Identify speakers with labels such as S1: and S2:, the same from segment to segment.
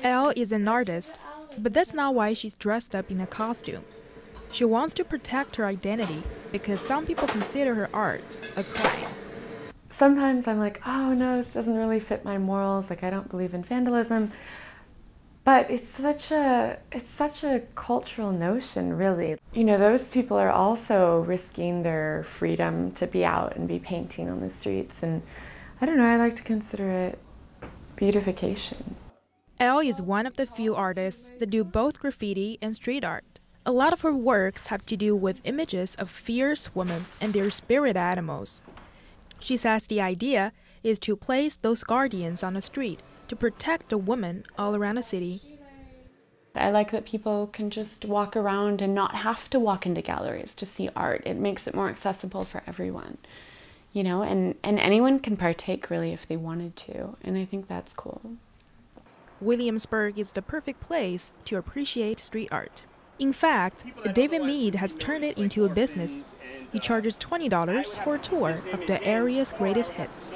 S1: Elle is an artist, but that's not why she's dressed up in a costume. She wants to protect her identity because some people consider her art a crime.
S2: Sometimes I'm like, oh no, this doesn't really fit my morals, like I don't believe in vandalism. But it's such a cultural notion, really. You know, those people are also risking their freedom to be out and be painting on the streets, and I don't know, I like to consider it beautification.
S1: Elle is one of the few artists that do both graffiti and street art. A lot of her works have to do with images of fierce women and their spirit animals. She says the idea is to place those guardians on the street to protect the women all around the city.
S3: I like that people can just walk around and not have to walk into galleries to see art. It makes it more accessible for everyone, you know, and anyone can partake really if they wanted to, and I think that's cool.
S1: Williamsburg is the perfect place to appreciate street art. In fact, David Mead has turned it into a business. He charges $20 for a tour of the area's greatest hits.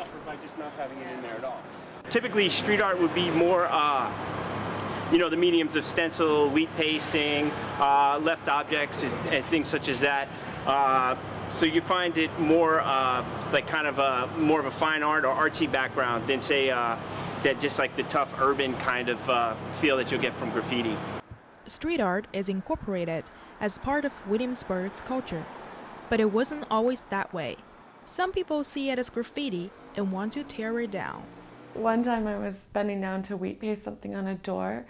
S4: Typically, street art would be more, you know, the mediums of stencil, wheat pasting, left objects, and things such as that. So you find it more like kind of more of a fine art or artsy background than say that just like the tough urban kind of feel that you'll get from graffiti.
S1: Street art is incorporated as part of Williamsburg's culture, but it wasn't always that way. Some people see it as graffiti and want to tear it down.
S2: One time I was bending down to wheat paste something on a door,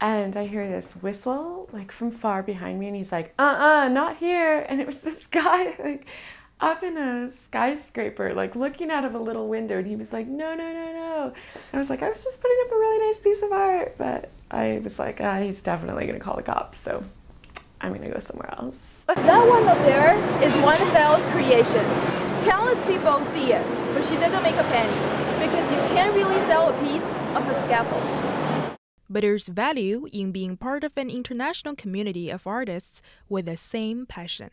S2: and I hear this whistle like from far behind me, and he's like, not here. And it was this guy like up in a skyscraper, like looking out of a little window, and he was like, no. And I was like, I was just putting up a really nice piece of art, but I was like, he's definitely gonna call the cops, so I'm gonna go somewhere else.
S5: That one up there is one of Elle's creations. Countless people see it, but she doesn't make a penny because you can't really sell a piece of a scaffold.
S1: But there's value in being part of an international community of artists with the same passion.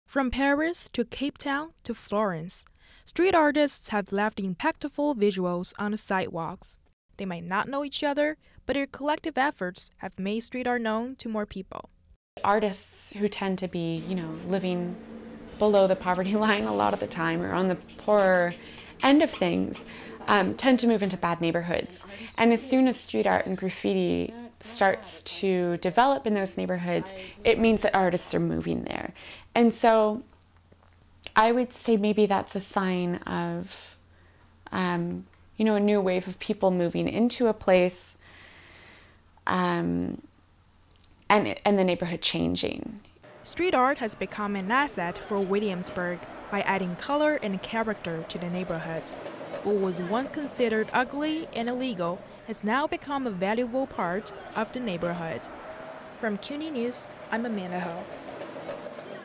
S1: From Paris to Cape Town to Florence, street artists have left impactful visuals on the sidewalks. They might not know each other, but their collective efforts have made street art known to more people.
S3: Artists who tend to be, you know, living below the poverty line a lot of the time or on the poorer end of things tend to move into bad neighborhoods. And as soon as street art and graffiti starts to develop in those neighborhoods, it means that artists are moving there. And so I would say maybe that's a sign of, you know, a new wave of people moving into a place and the neighborhood changing.
S1: Street art has become an asset for Williamsburg by adding color and character to the neighborhood. What was once considered ugly and illegal has now become a valuable part of the neighborhood. From CUNY News, I'm Amanda Ho.